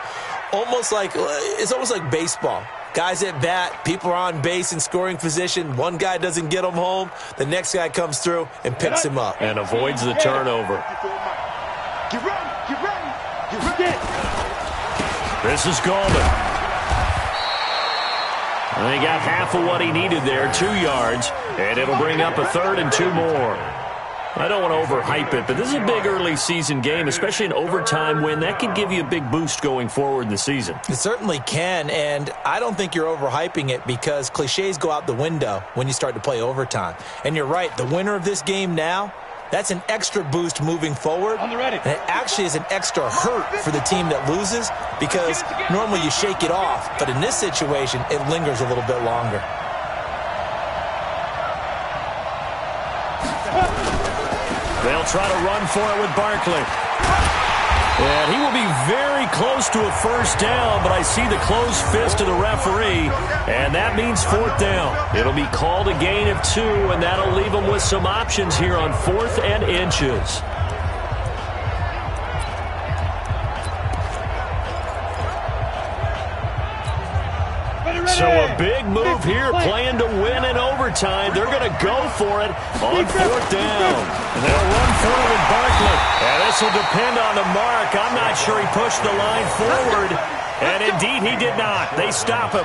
It's almost like baseball. Guys at bat, people are on base in scoring position. One guy doesn't get him home. The next guy comes through and picks him up. And avoids the turnover. Get ready. This is Gallman. And he got half of what he needed there, 2 yards, and it'll bring up a 3rd and 2 more. I don't want to overhype it, but this is a big early season game, especially an overtime win. That can give you a big boost going forward in the season. It certainly can, and I don't think you're overhyping it because cliches go out the window when you start to play overtime. And you're right, the winner of this game now, that's an extra boost moving forward. And it actually is an extra hurt for the team that loses because normally you shake it off. But in this situation, it lingers a little bit longer. They'll try to run for it with Barkley. And he will be very close to a first down, but I see the closed fist of the referee, and that means 4th down. It'll be called a gain of 2, and that'll leave them with some options here on 4th and inches. So a big move here, playing to win in overtime. They're going to go for it on 4th down. And they'll run for it with Barkley. And this will depend on the mark. I'm not sure he pushed the line forward. And indeed, he did not. They stop him.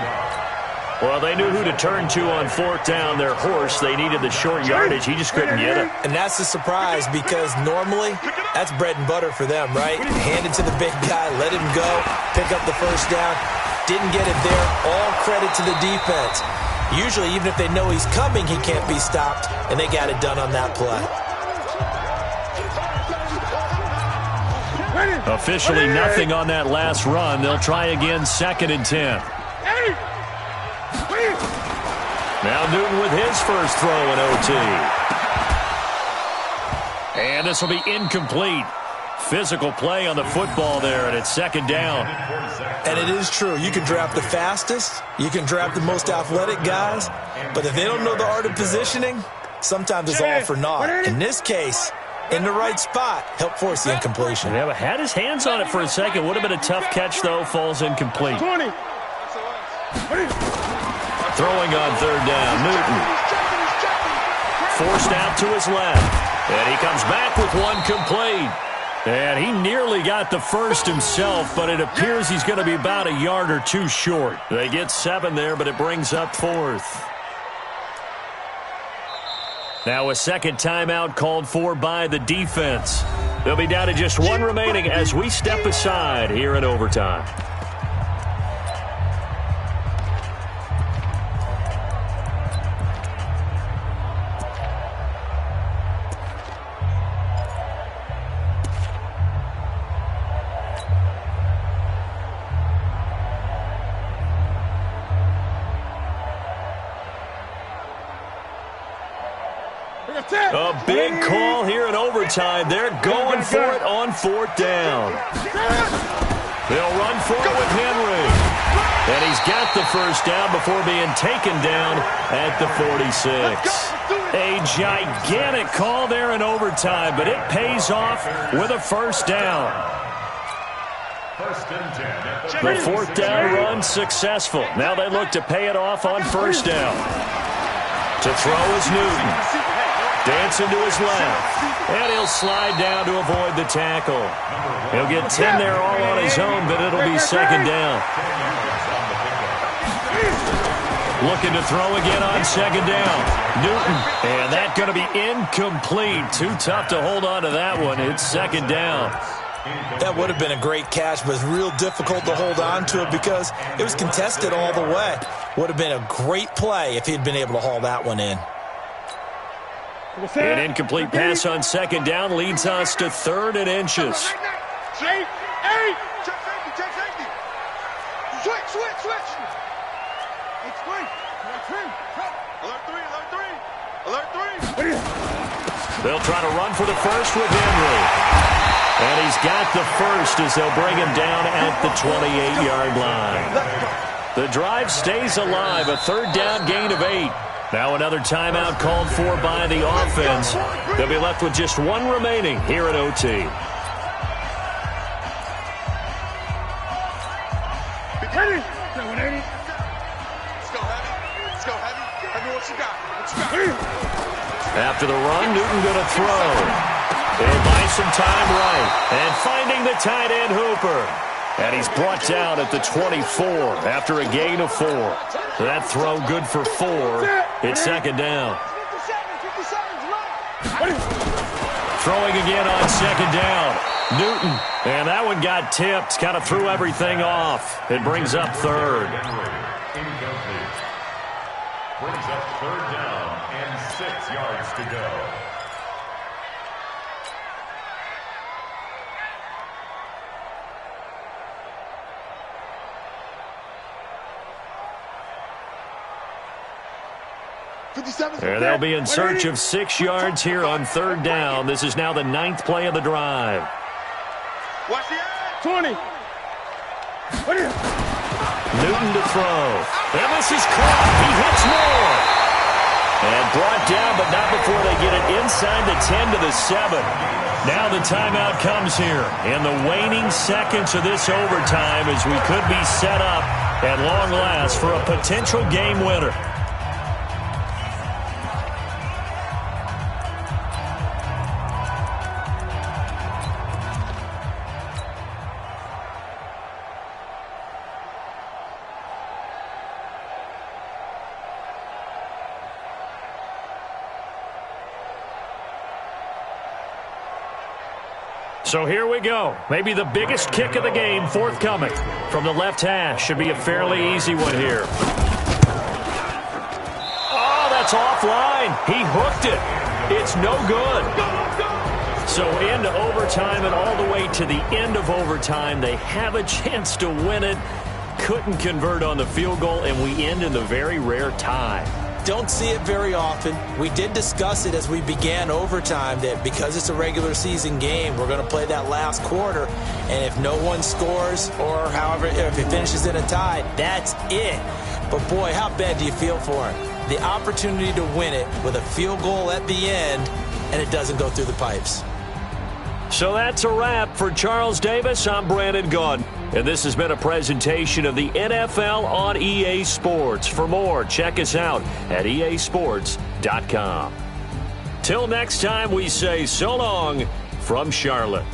Well, they knew who to turn to on 4th down. Their horse, they needed the short yardage. He just couldn't get it. And that's a surprise because normally that's bread and butter for them, right? Hand it to the big guy, let him go, pick up the first down. Didn't get it there. All credit to the defense. Usually, even if they know he's coming, he can't be stopped, and they got it done on that play. Officially nothing on that last run. They'll try again, 2nd and 10. Now Newton with his first throw in OT. And this will be incomplete. Physical play on the football there, and it's 2nd down. And it is true. You can draft the fastest. You can draft the most athletic guys. But if they don't know the art of positioning, sometimes it's all for naught. In this case, in the right spot, help force the incompletion. Yeah, but had his hands on it for a second. Would have been a tough catch, though. Falls incomplete. Throwing on 3rd down, Newton. Forced out to his left. And he comes back with one complete. And he nearly got the first himself, but it appears he's going to be about a yard or two short. They get 7 there, but it brings up 4th. Now a second timeout called for by the defense. They'll be down to just 1 remaining as we step aside here in overtime. A big call here in overtime. They're going for it on 4th down. They'll run for it with Henry. And he's got the first down before being taken down at the 46. A gigantic call there in overtime, but it pays off with a first down. The 4th down run successful. Now they look to pay it off on first down. To throw is Newton. Dancing to his left. And he'll slide down to avoid the tackle. He'll get 10 there all on his own, but it'll be second down. Looking to throw again on second down. Newton. And that's going to be incomplete. Too tough to hold on to that one. It's second down. That would have been a great catch, but it's real difficult to hold on to it because it was contested all the way. Would have been a great play if he'd been able to haul that one in. An incomplete pass on second down leads us to 3rd and inches. Check safety. Switch. Alert 3. They'll try to run for the first with Henry. And he's got the first as they'll bring him down at the 28-yard line. The drive stays alive, a 3rd down gain of 8. Now another timeout called for by the offense. They'll be left with just 1 remaining here at OT. Let's go, Heavy. Heavy, what you got? After the run, Newton going to throw. They'll buy some time right. And finding the tight end Hooper. And he's brought down at the 24 after a gain of 4. That throw good for 4. It's second down. Throwing again on second down. Newton. And that one got tipped. Kind of threw everything off. It brings up 3rd. Incomplete. Brings up 3rd down and 6 yards to go. And they'll be in search of 6 yards here on 3rd down. This is now the 9th play of the drive. Watch the 20. Newton to throw. And this is caught. He hits more. And brought down, but not before they get it inside the 10 to the 7. Now the timeout comes here in the waning seconds of this overtime as we could be set up at long last for a potential game winner. So here we go. Maybe the biggest kick of the game forthcoming from the left hash. Should be a fairly easy one here. Oh, that's offline. He hooked it. It's no good. So into overtime and all the way to the end of overtime. They have a chance to win it. Couldn't convert on the field goal, and we end in the very rare tie. Don't see it very often. We did discuss it as we began overtime that because it's a regular season game, we're going to play that last quarter. And if no one scores or however, if it finishes in a tie, that's it. But boy, how bad do you feel for him? The opportunity to win it with a field goal at the end, and it doesn't go through the pipes. So that's a wrap for Charles Davis. I'm Brandon Gaudin. And this has been a presentation of the NFL on EA Sports. For more, check us out at easports.com. Till next time, we say so long from Charlotte.